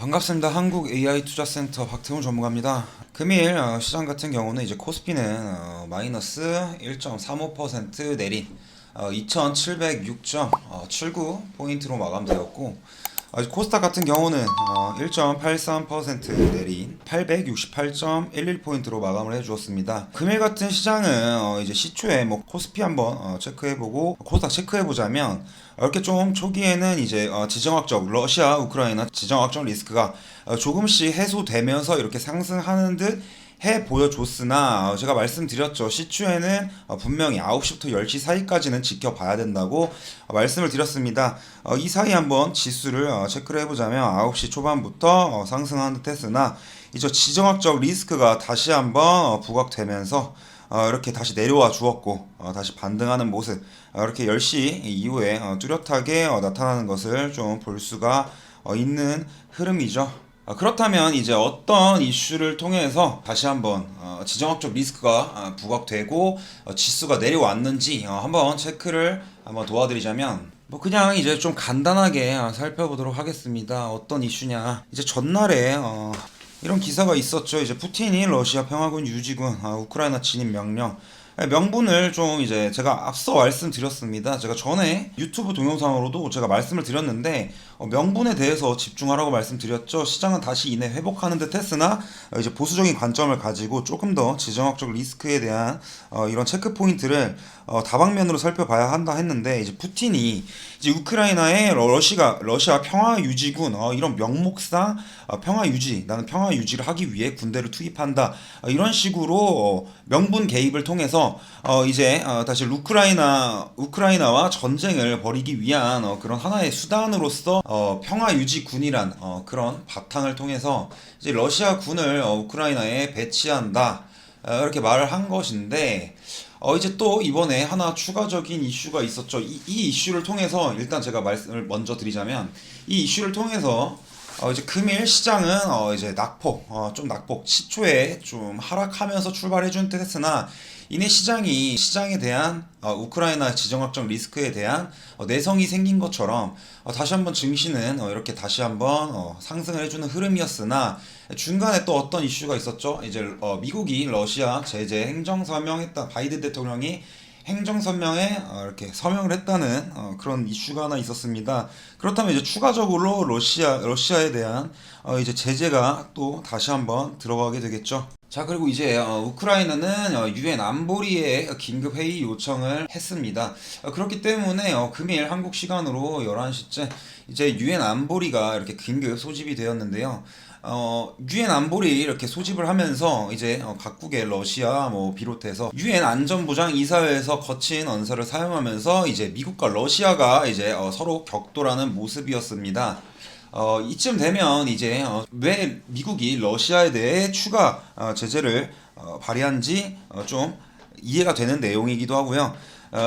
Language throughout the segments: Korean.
반갑습니다. 한국 AI 투자센터 박태훈 전문가입니다. 금일 시장 같은 경우는 이제 코스피는 마이너스 1.35% 내린 2706.79 포인트로 마감되었고, 코스닥 같은 경우는 1.83% 내린 868.11 포인트로 마감을 해주었습니다. 금일 같은 시장은 이제 시초에 뭐 코스피 한번 체크해보고 코스닥 체크해보자면, 이렇게 좀 초기에는 이제 지정학적 러시아 우크라이나 지정학적 리스크가 조금씩 해소되면서 이렇게 상승하는 듯 해 보여줬으나, 제가 말씀드렸죠. 시추에는 분명히 9시부터 10시 사이까지는 지켜봐야 된다고 말씀을 드렸습니다. 이 사이 한번 지수를 체크를 해보자면 9시 초반부터 상승하는 듯 했으나, 이제 지정학적 리스크가 다시 한번 부각되면서 이렇게 다시 내려와 주었고, 다시 반등하는 모습, 이렇게 10시 이후에 뚜렷하게 나타나는 것을 좀 볼 수가 있는 흐름이죠. 그렇다면 이제 어떤 이슈를 통해서 다시 한번 지정학적 리스크가 부각되고 지수가 내려왔는지 한번 체크를 한번 도와드리자면, 뭐 그냥 이제 좀 간단하게 살펴보도록 하겠습니다. 어떤 이슈냐, 이제 전날에 이런 기사가 있었죠. 이제 푸틴이 러시아 평화군 유지군 우크라이나 진입 명령, 명분을 좀 이제 제가 앞서 말씀드렸습니다. 제가 전에 유튜브 동영상으로도 제가 말씀을 드렸는데, 명분에 대해서 집중하라고 말씀드렸죠. 시장은 다시 이내 회복하는 듯 했으나 이제 보수적인 관점을 가지고 조금 더 지정학적 리스크에 대한 이런 체크 포인트를 다방면으로 살펴봐야 한다 했는데, 이제 푸틴이 이제 우크라이나의 러시아 평화 유지군 이런 명목상 평화 유지, 나는 평화 유지를 하기 위해 군대를 투입한다, 이런 식으로 명분 개입을 통해서 이제 다시 우크라이나와 전쟁을 벌이기 위한 그런 하나의 수단으로서 평화 유지군이란 그런 바탕을 통해서 이제 러시아 군을 우크라이나에 배치한다, 이렇게 말을 한 것인데, 이제 또 이번에 하나 추가적인 이슈가 있었죠. 이 이슈를 통해서 일단 제가 말씀을 먼저 드리자면, 이 이슈를 통해서 이제 금일 시장은 이제 낙폭 시초에 좀 하락하면서 출발해준 듯 했으나, 이내 시장에 대한 우크라이나 지정학적 리스크에 대한 내성이 생긴 것처럼 다시 한번 증시는 이렇게 다시 한번 상승을 해주는 흐름이었으나, 중간에 또 어떤 이슈가 있었죠. 이제 미국이 러시아 제재 행정서명했다, 바이든 대통령이 행정서명에 이렇게 서명을 했다는 그런 이슈가 하나 있었습니다. 그렇다면 이제 추가적으로 러시아에 대한 이제 제재가 또 다시 한번 들어가게 되겠죠. 자, 그리고 이제 우크라이나는 유엔 안보리에 긴급 회의 요청을 했습니다. 그렇기 때문에 금일 한국 시간으로 11시째 이제 유엔 안보리가 이렇게 긴급 소집이 되었는데요. 유엔 안보리 이렇게 소집을 하면서 이제 각국의 러시아 뭐 비롯해서 유엔 안전보장 이사회에서 거친 언사를 사용하면서 이제 미국과 러시아가 이제 서로 격돌하는 모습이었습니다. 이쯤 되면 이제 왜 미국이 러시아에 대해 추가 제재를 발휘한지 좀 이해가 되는 내용이기도 하고요.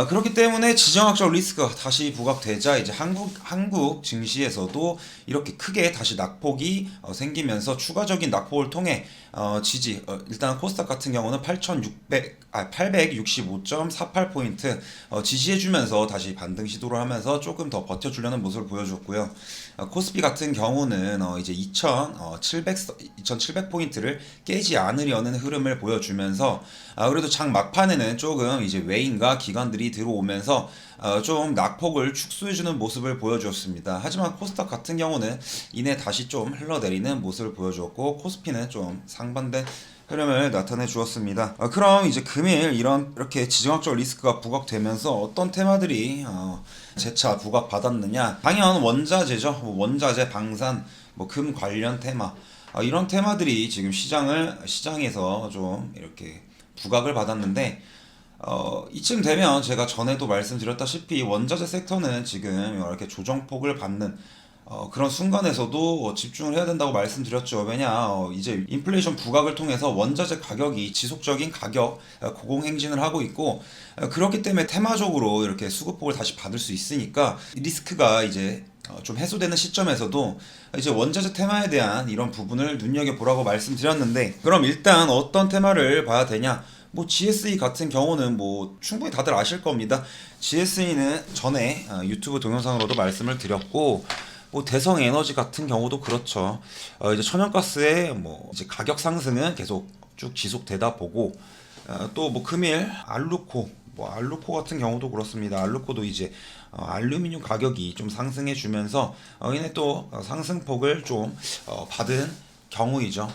그렇기 때문에 지정학적 리스크가 다시 부각되자 이제 한국 증시에서도 이렇게 크게 다시 낙폭이 생기면서 추가적인 낙폭을 통해 일단 코스닥 같은 경우는 865.48 포인트 지지해주면서 다시 반등 시도를 하면서 조금 더 버텨주려는 모습을 보여줬고요. 코스피 같은 경우는 이제 2,700 포인트를 깨지 않으려는 흐름을 보여주면서, 그래도 장 막판에는 조금 이제 외인과 기관들이 들어오면서 좀 낙폭을 축소해주는 모습을 보여주었습니다. 하지만 코스닥 같은 경우는 이내 다시 좀 흘러내리는 모습을 보여주었고, 코스피는 좀 상반된 흐름을 나타내 주었습니다. 그럼 이제 금일 이렇게 지정학적 리스크가 부각되면서 어떤 테마들이 재차 부각받았느냐? 당연 원자재죠. 원자재, 방산, 뭐 금 관련 테마, 이런 테마들이 지금 시장에서 좀 이렇게 부각을 받았는데, 이쯤 되면 제가 전에도 말씀드렸다시피 원자재 섹터는 지금 이렇게 조정폭을 받는 그런 순간에서도 집중을 해야 된다고 말씀드렸죠. 왜냐, 이제 인플레이션 부각을 통해서 원자재 가격이 지속적인 가격 고공행진을 하고 있고, 그렇기 때문에 테마적으로 이렇게 수급폭을 다시 받을 수 있으니까 리스크가 이제 좀 해소되는 시점에서도 이제 원자재 테마에 대한 이런 부분을 눈여겨보라고 말씀드렸는데, 그럼 일단 어떤 테마를 봐야 되냐? 뭐 GSE 같은 경우는 뭐 충분히 다들 아실 겁니다. GSE는 전에 유튜브 동영상으로도 말씀을 드렸고, 뭐 대성 에너지 같은 경우도 그렇죠. 이제 천연가스의 뭐 이제 가격 상승은 계속 쭉 지속되다 보고 또 뭐 금일 알루코 뭐 알루코 같은 경우도 그렇습니다. 알루코도 이제 알루미늄 가격이 좀 상승해 주면서 이내 또 상승폭을 좀 받은 경우이죠.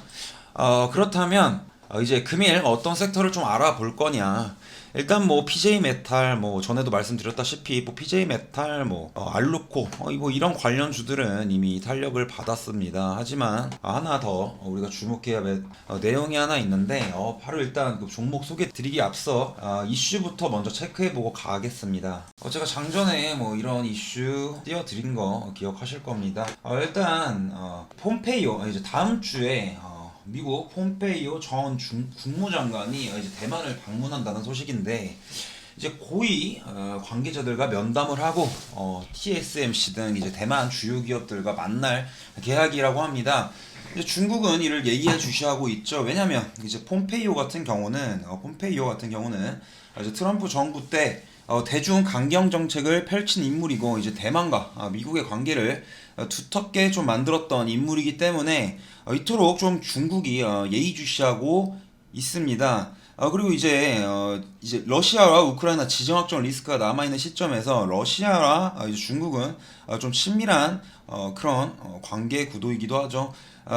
그렇다면 이제 금일 어떤 섹터를 좀 알아볼 거냐. 일단 뭐 PJ 메탈 뭐 전에도 말씀드렸다시피 뭐 PJ 메탈 뭐 알루코 뭐 이런 관련주들은 이미 탄력을 받았습니다. 하지만 하나 더 우리가 주목해야 할 내용이 하나 있는데 바로 일단 그 종목 소개 드리기 앞서 이슈부터 먼저 체크해보고 가겠습니다. 제가 장전에 뭐 이런 이슈 띄워드린 거 기억하실 겁니다. 일단 폼페이오 이제 다음 주에 미국 폼페이오 전 국무장관이 이제 대만을 방문한다는 소식인데 이제 고위 관계자들과 면담을 하고 TSMC 등 이제 대만 주요 기업들과 만날 계약이라고 합니다. 이제 중국은 이를 예의주시하고 있죠. 왜냐하면 이제 폼페이오 같은 경우는 이제 트럼프 정부 때 대중 강경 정책을 펼친 인물이고 이제 대만과 미국의 관계를 두텁게 좀 만들었던 인물이기 때문에 이토록 좀 중국이 예의주시하고 있습니다. 그리고 이제 러시아와 우크라이나 지정학적 리스크가 남아있는 시점에서 러시아와 이제 중국은 좀 친밀한 그런 관계 구도이기도 하죠.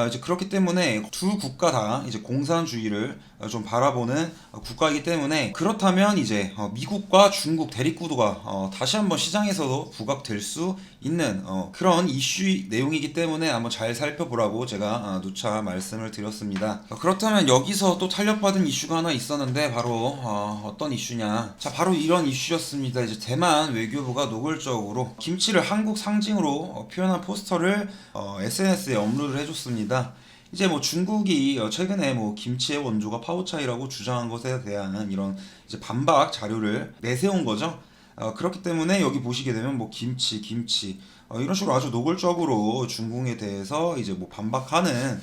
이제 그렇기 때문에 두 국가 다 이제 공산주의를 좀 바라보는 국가이기 때문에 그렇다면 이제 미국과 중국 대립 구도가 다시 한번 시장에서도 부각될 수 있는 그런 이슈 내용이기 때문에 한번 잘 살펴보라고 제가 누차 말씀을 드렸습니다. 그렇다면 여기서 또 탄력받은 이슈가 하나 있었는데 바로 어떤 이슈냐? 자, 바로 이런 이슈였습니다. 이제 대만 외교부가 노골적으로 김치를 한국 상징으로 표현한 포스터를 SNS에 업로드를 해줬습니다. 이제 뭐 중국이 최근에 뭐 김치의 원조가 파오차이라고 주장한 것에 대한 이런 이제 반박 자료를 내세운 거죠. 그렇기 때문에 여기 보시게 되면 뭐 김치 이런 식으로 아주 노골적으로 중국에 대해서 이제 뭐 반박하는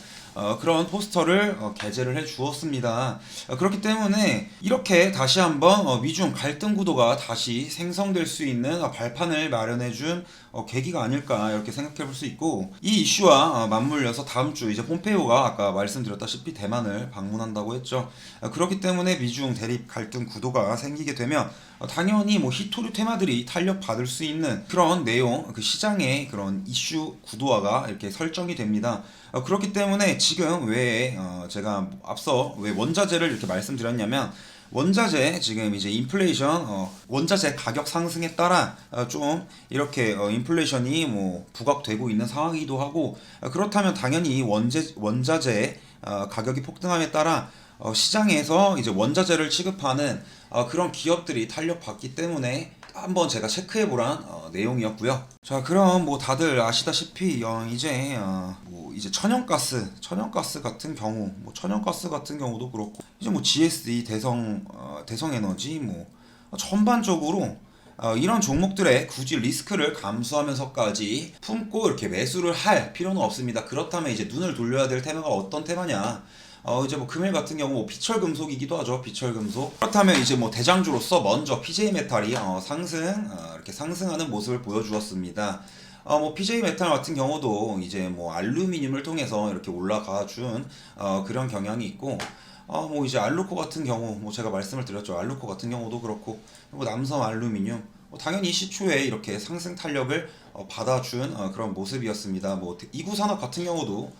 그런 포스터를 게재를 해 주었습니다. 그렇기 때문에 이렇게 다시 한번 미중 갈등 구도가 다시 생성될 수 있는 발판을 마련해 준 계기가 아닐까 이렇게 생각해 볼 수 있고 이 이슈와 맞물려서 다음 주 이제 폼페이오가 아까 말씀드렸다시피 대만을 방문한다고 했죠. 그렇기 때문에 미중 대립 갈등 구도가 생기게 되면 당연히 뭐 히토류 테마들이 탄력 받을 수 있는 그런 내용 그 시장의 그런 이슈 구도화가 이렇게 설정이 됩니다. 그렇기 때문에 지금 왜 제가 앞서 왜 원자재를 이렇게 말씀드렸냐면 원자재 지금 이제 인플레이션 원자재 가격 상승에 따라 좀 이렇게 인플레이션이 뭐 부각되고 있는 상황이기도 하고 그렇다면 당연히 원자재 가격이 폭등함에 따라 시장에서 이제 원자재를 취급하는 그런 기업들이 탄력받기 때문에 한번 제가 체크해보란 내용이었고요. 자, 그럼 뭐 다들 아시다시피 이제 천연가스 같은 경우, 뭐 천연가스 같은 경우도 그렇고 이제 뭐 GSE 대성에너지 뭐 전반적으로 이런 종목들의 굳이 리스크를 감수하면서까지 품고 이렇게 매수를 할 필요는 없습니다. 그렇다면 이제 눈을 돌려야 될 테마가 어떤 테마냐? 이제 뭐 금일 같은 경우 뭐 비철금속이기도 하죠. 비철금속. 그렇다면 이제 뭐 대장주로서 먼저 PJ 메탈이 이렇게 상승하는 모습을 보여주었습니다. 뭐 PJ 메탈 같은 경우도 이제 뭐 알루미늄을 통해서 이렇게 올라가 준 그런 경향이 있고 뭐 이제 알루코 같은 경우 뭐 제가 말씀을 드렸죠. 알루코 같은 경우도 그렇고 뭐 남섬 알루미늄 당연히 시초에 이렇게 상승 탄력을 받아준 그런 모습이었습니다. 뭐 이구산업 같은 경우도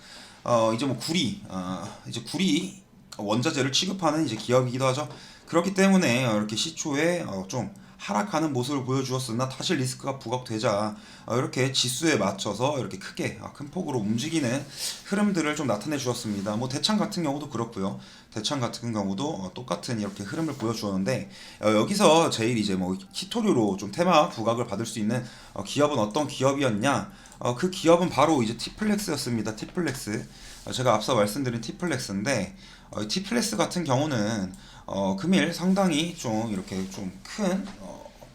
이제 뭐 구리 원자재를 취급하는 이제 기업이기도 하죠. 그렇기 때문에 이렇게 시초에 좀 하락하는 모습을 보여주었으나 다시 리스크가 부각되자 이렇게 지수에 맞춰서 이렇게 크게 큰 폭으로 움직이는 흐름들을 좀 나타내 주었습니다. 뭐 대창 같은 경우도 그렇고요. 대창 같은 경우도 똑같은 이렇게 흐름을 보여주었는데 여기서 제일 이제 뭐 히토류로 좀 테마 부각을 받을 수 있는 기업은 어떤 기업이었냐? 그 기업은 바로 이제 티플렉스였습니다. 티플렉스. 제가 앞서 말씀드린 티플렉스인데 티플렉스 같은 경우는 금일 상당히 좀 이렇게 좀 큰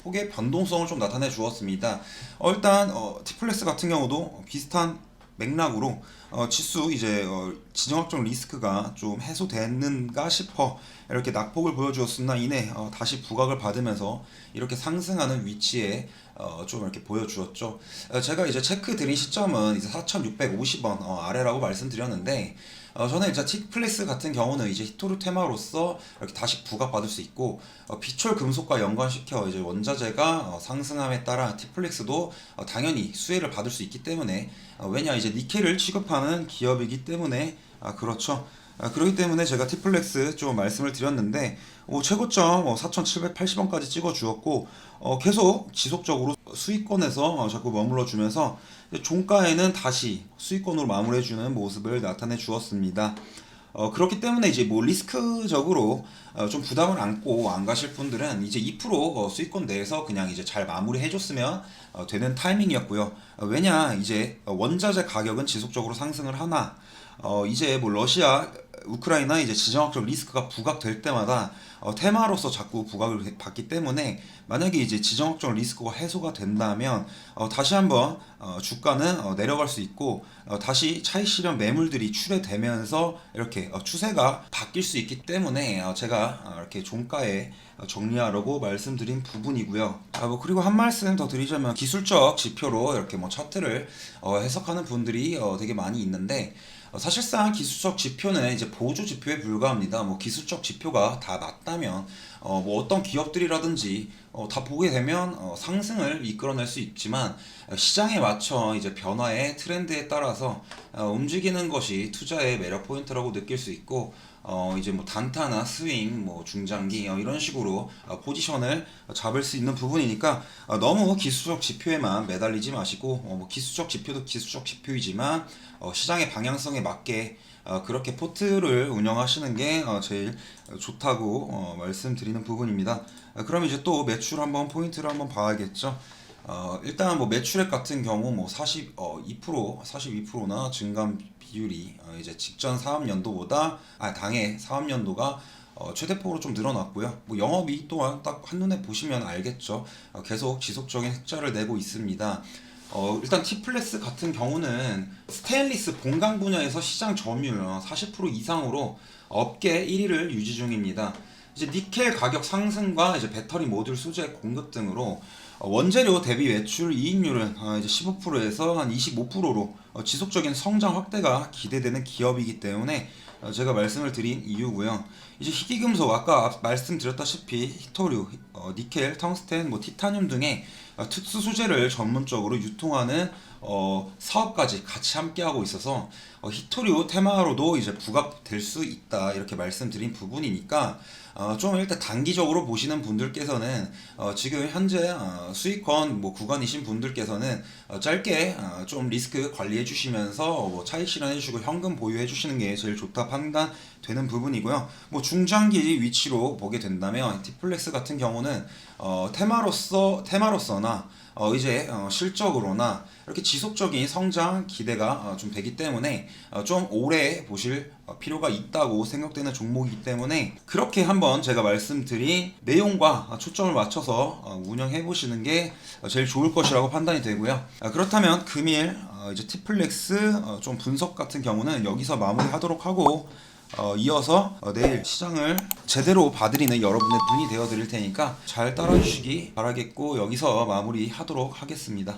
폭의 변동성을 좀 나타내 주었습니다. 일단 티플렉스 같은 경우도 비슷한 맥락으로 지수 이제 지정학적 리스크가 좀 해소됐는가 싶어 이렇게 낙폭을 보여주었으나 이내 다시 부각을 받으면서 이렇게 상승하는 위치에 좀 이렇게 보여주었죠. 제가 이제 체크 드린 시점은 이제 4,650원 아래라고 말씀드렸는데 저는 이제 틱플렉스 같은 경우는 이제 히토류 테마로서 이렇게 다시 부각받을 수 있고 비철 금속과 연관시켜 이제 원자재가 상승함에 따라 틱플렉스도 당연히 수혜를 받을 수 있기 때문에 왜냐 이제 니켈을 취급하는 기업이기 때문에 그렇죠. 그렇기 때문에 제가 티플렉스 좀 말씀을 드렸는데 최고점 4,780원까지 찍어 주었고 계속 지속적으로 수익권에서 자꾸 머물러 주면서 종가에는 다시 수익권으로 마무리해주는 모습을 나타내 주었습니다. 그렇기 때문에 이제 뭐 리스크적으로 좀 부담을 안고 안 가실 분들은 이제 2% 수익권 내에서 그냥 이제 잘 마무리 해줬으면 되는 타이밍이었고요. 왜냐 이제 원자재 가격은 지속적으로 상승을 하나 이제 뭐 러시아 우크라이나 이제 지정학적 리스크가 부각될 때마다 테마로서 자꾸 부각을 받기 때문에 만약에 이제 지정학적 리스크가 해소가 된다면 다시 한번 주가는 내려갈 수 있고 다시 차익 실현 매물들이 출회되면서 이렇게 추세가 바뀔 수 있기 때문에 제가 이렇게 종가에 정리하라고 말씀드린 부분이고요. 뭐 그리고 한 말씀 더 드리자면 기술적 지표로 이렇게 뭐 차트를 해석하는 분들이 되게 많이 있는데 사실상 기술적 지표는 이제 보조 지표에 불과합니다. 뭐 기술적 지표가 다 맞다면 뭐 어떤 기업들이라든지 다 보게 되면 상승을 이끌어낼 수 있지만 시장에 맞춰 이제 변화의 트렌드에 따라서 움직이는 것이 투자의 매력 포인트라고 느낄 수 있고 이제 뭐 단타나 스윙, 뭐 중장기 이런 식으로 포지션을 잡을 수 있는 부분이니까 너무 기술적 지표에만 매달리지 마시고 뭐 기술적 지표도 기술적 지표이지만 시장의 방향성에 맞게 그렇게 포트를 운영하시는 게 제일 좋다고 말씀드리는 부분입니다. 그럼 이제 또 매출 한번 포인트를 한번 봐야겠죠. 일단 뭐 매출액 같은 경우 뭐 42%나 증감 비율이 이제 직전 사업연도보다 당해 사업연도가 최대폭으로 좀 늘어났고요. 뭐 영업이익 또한 딱 한눈에 보시면 알겠죠. 계속 지속적인 흑자를 내고 있습니다. 일단 티플렉스 같은 경우는 스테인리스 본강 분야에서 시장 점유율 40% 이상으로 업계 1위를 유지 중입니다. 이제 니켈 가격 상승과 이제 배터리 모듈 소재 공급 등으로 원재료 대비 매출 이익률은 이제 15%에서 한 25%로 지속적인 성장 확대가 기대되는 기업이기 때문에 제가 말씀을 드린 이유고요. 이제 희귀금속 아까 말씀드렸다시피 히토류, 니켈, 텅스텐, 뭐 티타늄 등의 특수 소재를 전문적으로 유통하는 사업까지 같이 함께하고 있어서 히토류 테마로도 이제 부각될 수 있다 이렇게 말씀드린 부분이니까 좀 일단 단기적으로 보시는 분들께서는 지금 현재 수익권 뭐 구간이신 분들께서는 짧게 좀 리스크 관리해 주시면서 뭐 차익 실현해 주시고 현금 보유해 주시는 게 제일 좋다 판단되는 부분이고요. 뭐 중장기 위치로 보게 된다면 티플렉스 같은 경우는 테마로서나 이제 실적으로나 이렇게 지속적인 성장 기대가 좀 되기 때문에 좀 오래 보실 필요가 있다고 생각되는 종목이기 때문에 그렇게 한번 제가 말씀드린 내용과 초점을 맞춰서 운영해 보시는 게 제일 좋을 것이라고 판단이 되고요. 그렇다면 금일 이제 티플렉스 좀 분석 같은 경우는 여기서 마무리하도록 하고 이어서 내일 시장을 제대로 봐드리는 여러분의 눈이 되어 드릴 테니까 잘 따라주시기 바라겠고 여기서 마무리하도록 하겠습니다.